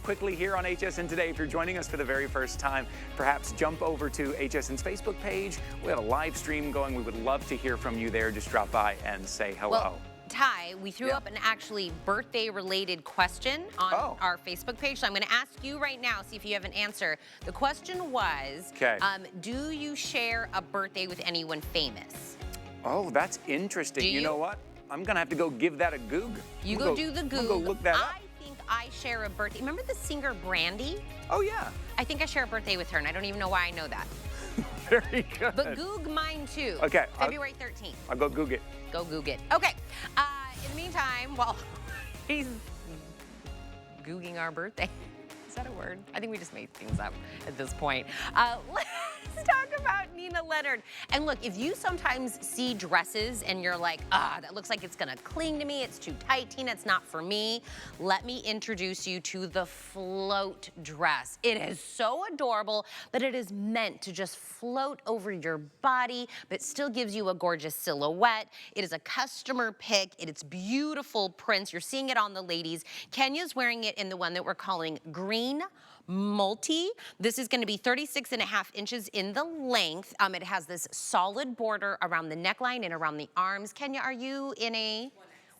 quickly here on HSN Today. If you're joining us for the very first time, perhaps jump over to HSN's Facebook page. We have a live stream going. We would love to hear from you there. Just drop by and say hello. Well, Ty, we threw up an actually birthday-related question on our Facebook page, so I'm going to ask you right now, see if you have an answer. The question was, do you share a birthday with anyone famous? Oh, that's interesting. You know what? I'm going to have to go give that a goog. You go do the goog. I'm going to go look that up. I think I share a birthday. Remember the singer Brandy? Oh, yeah. I think I share a birthday with her, and I don't even know why I know that. Very good. But goog mine, too. Okay. February 13th. I'll go goog it. Go goog it. Okay. In the meantime, while he's googing our birthday, is that a word? I think we just made things up at this point. Let's talk about Nina Leonard. And look, if you sometimes see dresses and you're like, that looks like it's gonna cling to me, it's too tight, Tina, it's not for me, let me introduce you to the float dress. It is so adorable, but it is meant to just float over your body, but still gives you a gorgeous silhouette. It is a customer pick. It's beautiful prints. You're seeing it on the ladies. Kenya's wearing it in the one that we're calling green multi. This is going to be 36.5 inches in the length. It has this solid border around the neckline and around the arms. Kenya, are you in a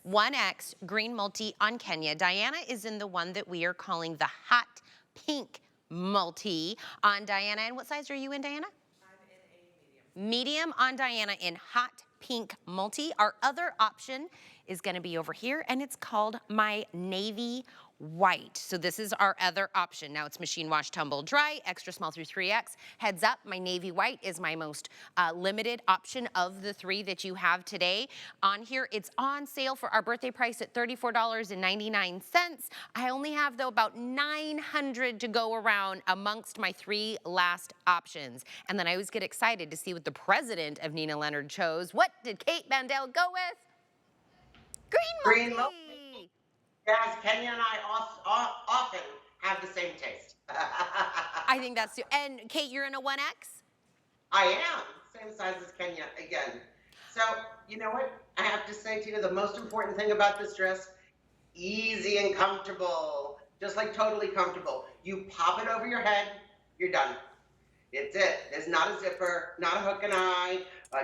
1X green multi on Kenya? Diana is in the one that we are calling the hot pink multi on Diana. And what size are you in, Diana? I'm in a medium. Medium on Diana in hot pink multi. Our other option is going to be over here, and it's called my navy white. So this is our other option. Now it's machine wash, tumble dry, extra small through 3X. Heads up, my navy white is my most limited option of the three that you have today. On here, it's on sale for our birthday price at $34.99. I only have, though, about 900 to go around amongst my three last options. And then I always get excited to see what the president of Nina Leonard chose. What did Kate Bandel go with? Green multi. Yes, Kenya and I often have the same taste. I think that's, and Kate, you're in a 1X? I am, same size as Kenya again. So, you know what? I have to say to you, the most important thing about this dress, easy and comfortable, just like totally comfortable. You pop it over your head, you're done. It's it. There's not a zipper, not a hook and eye,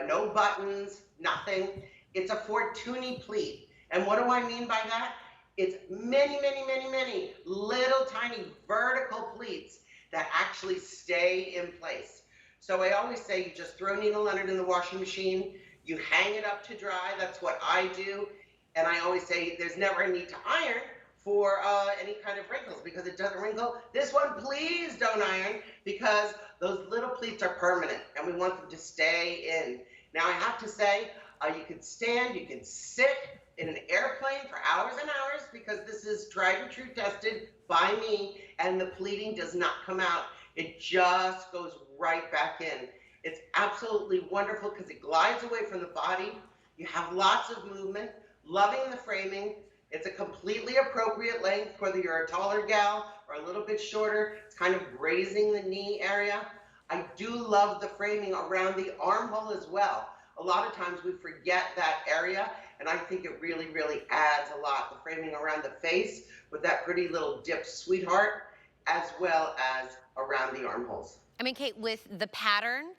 no buttons, nothing. It's a Fortuny pleat. And what do I mean by that? It's many, many, many, many little tiny vertical pleats that actually stay in place. So I always say you just throw Nina Leonard in the washing machine, you hang it up to dry, that's what I do. And I always say there's never a need to iron for any kind of wrinkles because it doesn't wrinkle. This one, please don't iron because those little pleats are permanent and we want them to stay in. Now I have to say, you can stand, you can sit in an airplane for hours and hours because this is tried and true tested by me and the pleating does not come out. It just goes right back in. It's absolutely wonderful because it glides away from the body. You have lots of movement, loving the framing. It's a completely appropriate length, whether you're a taller gal or a little bit shorter. It's kind of grazing the knee area. I do love the framing around the armhole as well. A lot of times we forget that area, and I think it really, really adds a lot. The framing around the face with that pretty little dipped sweetheart, as well as around the armholes. I mean, Kate, with the pattern,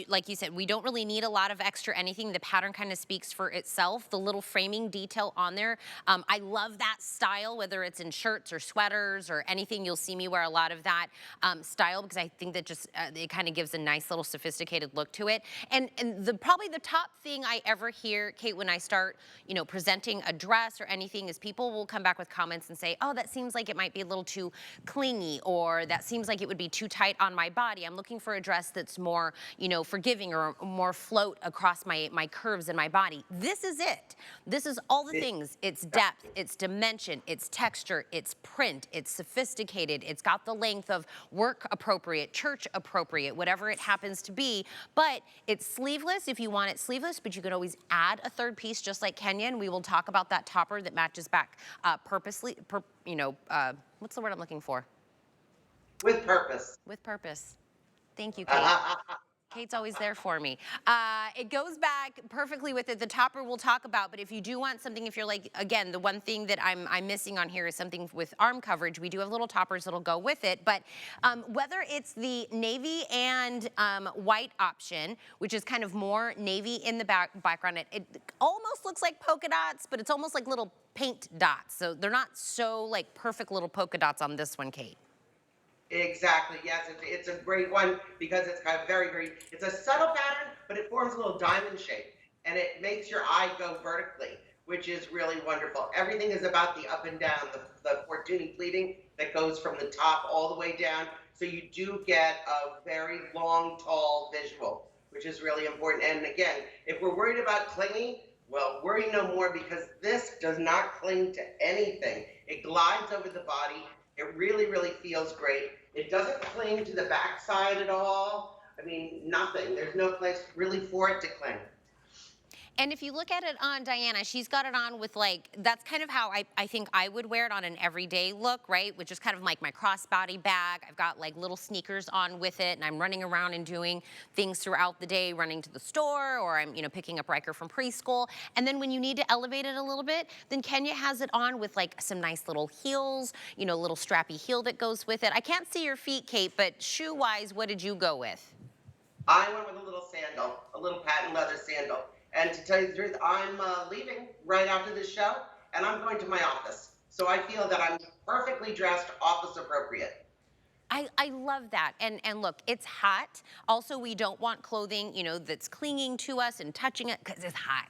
like you said, we don't really need a lot of extra anything. The pattern kind of speaks for itself. The little framing detail on there. I love that style, whether it's in shirts or sweaters or anything. You'll see me wear a lot of that style because I think that just it kind of gives a nice little sophisticated look to it. And probably the top thing I ever hear, Kate, when I start, presenting a dress or anything is people will come back with comments and say, oh, that seems like it might be a little too clingy, or that seems like it would be too tight on my body. I'm looking for a dress that's more, forgiving or more float across my curves in my body. This is it. This is all the things. It's depth, it's dimension, it's texture, it's print, it's sophisticated, it's got the length of work appropriate, church appropriate, whatever it happens to be. But it's sleeveless if you want it sleeveless, but you can always add a third piece just like Kenya, and we will talk about that topper that matches back purposely, what's the word I'm looking for? With purpose. With purpose. Thank you, Kate. Kate's always there for me. It goes back perfectly with it. The topper we'll talk about, but if you do want something, if you're like, again, the one thing that I'm missing on here is something with arm coverage. We do have little toppers that'll go with it, but whether it's the navy and white option, which is kind of more navy in the background, it almost looks like polka dots, but it's almost like little paint dots. So they're not so like perfect little polka dots on this one, Kate. Exactly. Yes, it's a great one because it's kind of it's a subtle pattern, but it forms a little diamond shape and it makes your eye go vertically, which is really wonderful. Everything is about the up and down, the fortuny pleating that goes from the top all the way down. So you do get a very long, tall visual, which is really important. And again, if we're worried about clinging, well, worry no more because this does not cling to anything. It glides over the body. It really, really feels great. It doesn't cling to the backside at all. I mean, nothing. There's no place really for it to cling. And if you look at it on Diana, she's got it on with like, that's kind of how I think I would wear it on an everyday look, right? Which is kind of like my crossbody bag. I've got like little sneakers on with it and I'm running around and doing things throughout the day, running to the store or I'm, picking up Riker from preschool. And then when you need to elevate it a little bit, then Kenya has it on with like some nice little heels, little strappy heel that goes with it. I can't see your feet, Kate, but shoe-wise, what did you go with? I went with a little sandal, a little patent leather sandal. And to tell you the truth, I'm leaving right after this show, and I'm going to my office. So I feel that I'm perfectly dressed, office appropriate. I love that. And look, it's hot. Also, we don't want clothing, that's clinging to us and touching it because it's hot.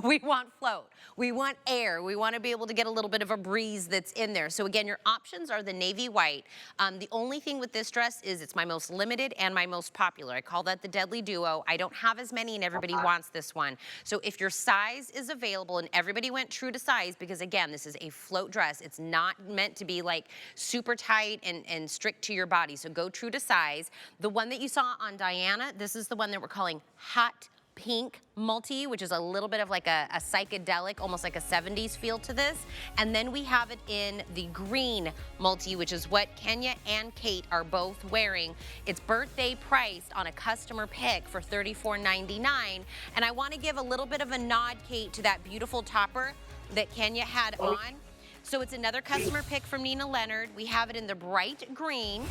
We want float. We want air. We want to be able to get a little bit of a breeze that's in there. So again, your options are the navy white. The only thing with this dress is it's my most limited and my most popular. I call that the deadly duo. I don't have as many and everybody wants this one. So if your size is available and everybody went true to size, because again, this is a float dress. It's not meant to be like super tight and strict to your body. So go true to size. The one that you saw on Diana, this is the one that we're calling hot pink multi, which is a little bit of like a psychedelic, almost like a 70s feel to this. And then we have it in the green multi, which is what Kenya and Kate are both wearing. It's birthday priced on a customer pick for $34.99. And I want to give a little bit of a nod, Kate, to that beautiful topper that Kenya had on. So it's another customer pick from Nina Leonard. We have it in the bright green.